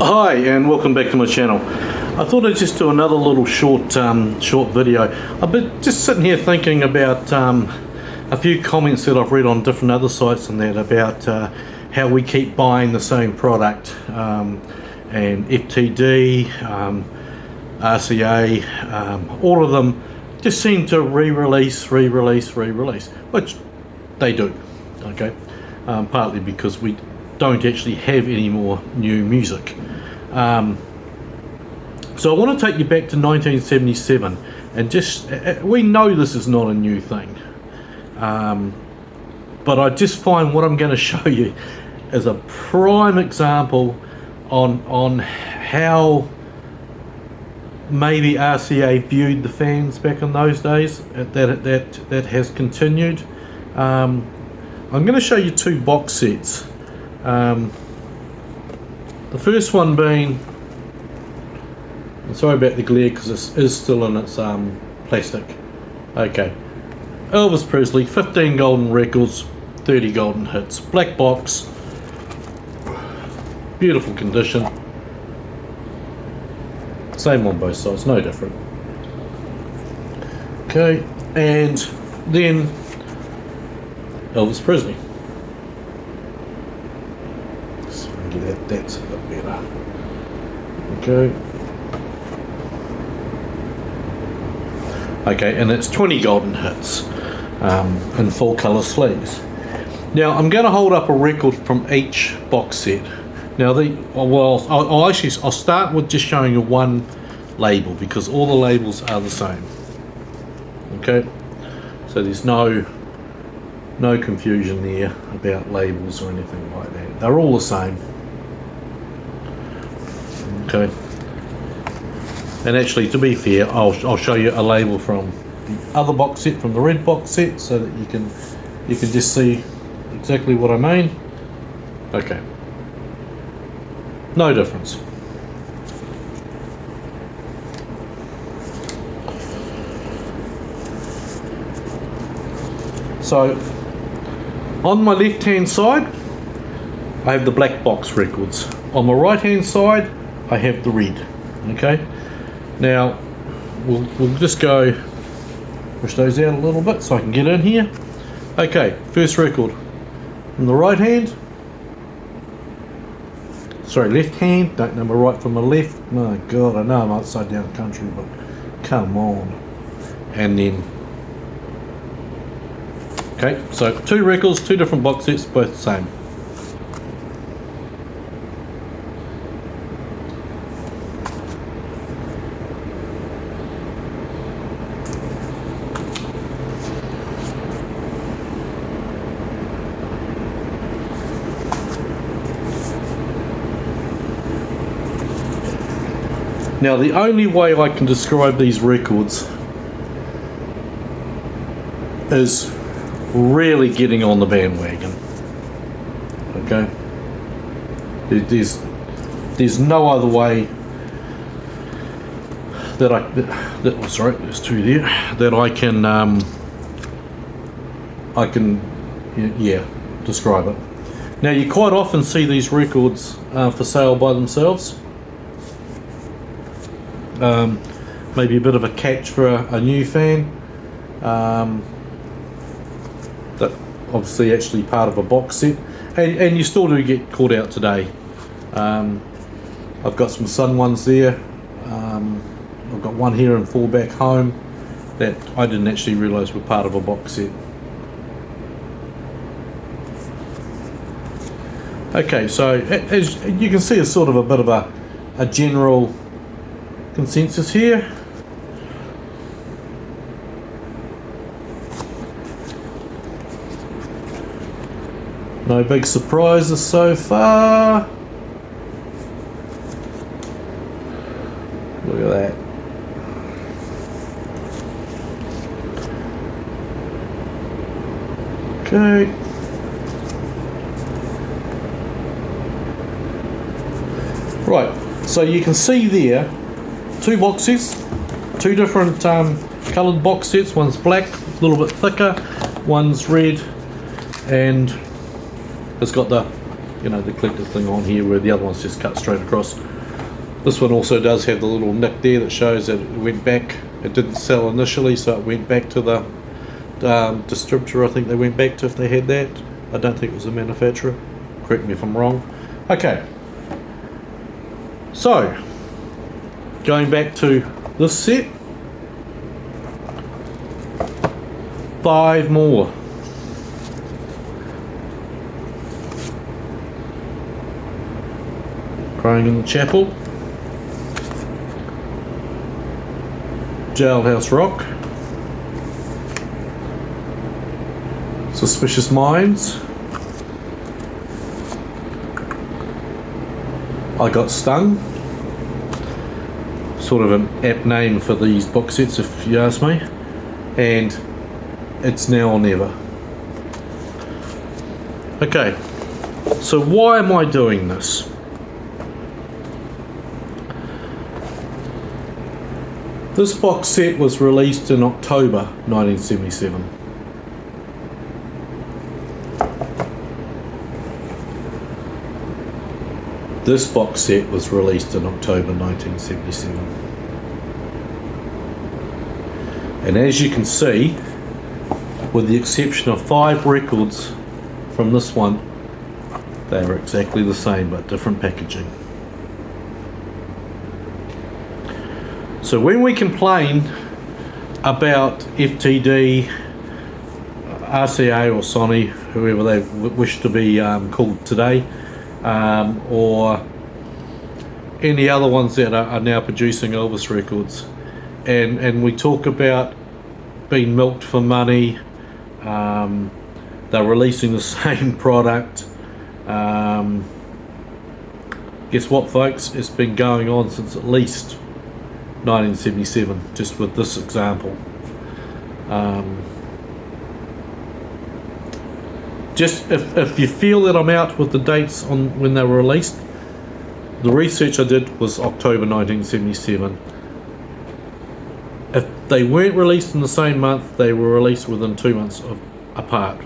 Hi and welcome back to my channel. I thought I'd just do another little short video. I've been just sitting here thinking about a few comments that I've read on different other sites and that about how we keep buying the same product, and FTD, RCA, all of them just seem to re-release, which they do, okay, partly because we don't actually have any more new music. So I want to take you back to 1977 and just, we know this is not a new thing, but I just find what I'm going to show you is a prime example on how maybe RCA viewed the fans back in those days. That has continued. I'm going to show you two box sets. The first one being, I'm sorry about the glare because this is still in its plastic. Okay, Elvis Presley, 15 golden records, 30 golden hits, black box, beautiful condition, same on both sides, no different. Okay, and then Elvis Presley. That's a bit better. Okay, and it's 20 golden hits in full colour sleeves. Now I'm going to hold up a record from each box set. Now I'll start with just showing you one label because all the labels are the same. Okay, so there's no confusion there about labels or anything like that. They're all the same. Okay, and actually, to be fair, I'll show you a label from the other box set, from the red box set, so that you can just see exactly what I mean. Okay, no difference. So on my left hand side I have the black box records. On my right hand side I have the red. Okay, now we'll just go push those out a little bit so I can get in here. Okay, first record from the right hand, sorry, left hand, don't know my right from my left. My god, I know I'm upside down country, but come on. And then, okay, so two records, two different box sets, both the same. Now the only way I can describe these records is really getting on the bandwagon. Okay, there's no other way that sorry, there's two there, that I can describe it. Now you quite often see these records for sale by themselves. Maybe a bit of a catch for a new fan, that obviously actually part of a box set, and you still do get caught out today. I've got some Sun ones there. I've got one here in full back home that I didn't actually realise were part of a box set. Okay, so as you can see, it's sort of a bit of a general consensus here. No big surprises so far. Look at that. Okay. Right, so you can see there two boxes, two different coloured box sets. One's black, a little bit thicker, one's red, and it's got the the collector thing on here, where the other one's just cut straight across. This one also does have the little nick there that shows that it went back. It didn't sell initially, so it went back to the distributor. I think they went back to, if they had that. I don't think it was the manufacturer. Correct me if I'm wrong. Okay. So, going back to this set. 5 more. Crying in the Chapel. Jailhouse Rock. Suspicious Minds. I Got Stung. Sort of an apt name for these box sets, if you ask me. And It's Now or Never. Okay, so why am I doing this? This box set was released in October 1977. This box set was released in October 1977. And as you can see, with the exception of 5 records from this one, they are exactly the same but different packaging. So when we complain about FTD, RCA or Sony, whoever they wish to be called today, or any other ones that are now producing Elvis records, and we talk about being milked for money, they're releasing the same product. Guess what, folks? It's been going on since at least 1977, just with this example. Just if you feel that I'm out with the dates on when they were released, the research I did was October 1977. If they weren't released in the same month, they were released within 2 months apart.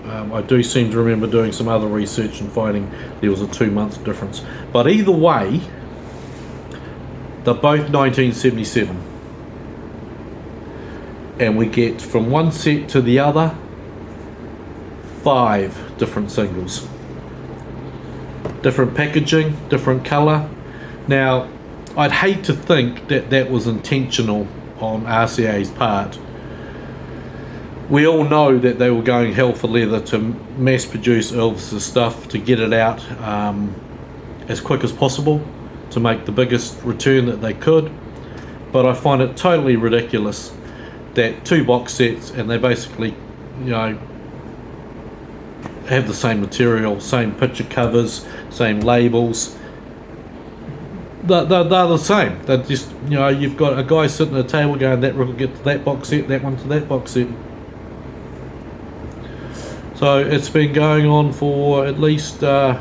I do seem to remember doing some other research and finding there was a 2-month difference. But either way, they're both 1977. And we get from one set to the other 5 different singles. Different packaging, different colour. Now, I'd hate to think that that was intentional on RCA's part. We all know that they were going hell for leather to mass produce Elvis's stuff, to get it out as quick as possible, to make the biggest return that they could. But I find it totally ridiculous that 2 box sets, and they basically, have the same material, same picture covers, same labels. They're the same. They're just, you've got a guy sitting at a table going, that record get to that box set, that one to that box set. So it's been going on for at least 48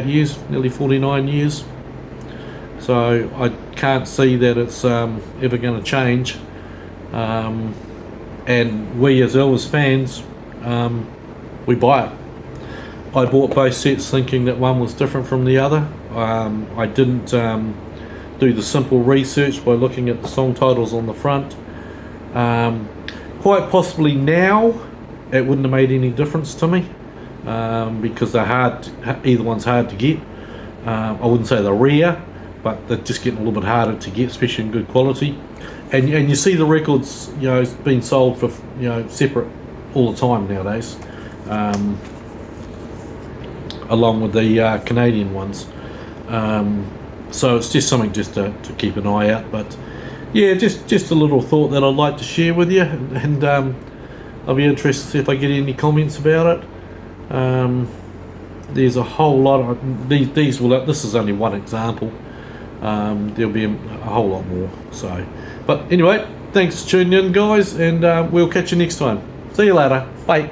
years, nearly 49 years. So I can't see that it's ever going to change. And we as Elvis fans, we buy it. I bought both sets thinking that one was different from the other. I didn't do the simple research by looking at the song titles on the front. Quite possibly now it wouldn't have made any difference to me, because they're hard, either one's hard to get. I wouldn't say they're rare, but they're just getting a little bit harder to get, especially in good quality. And you see the records, being sold for, separate all the time nowadays, along with the Canadian ones. So it's just something just to keep an eye out. But yeah, just a little thought that I'd like to share with you, and I'll be interested to see if I get any comments about it. There's a whole lot of these. Well, this is only one example. There'll be a whole lot more. So, but anyway, thanks for tuning in, guys, and we'll catch you next time. See you later. Bye.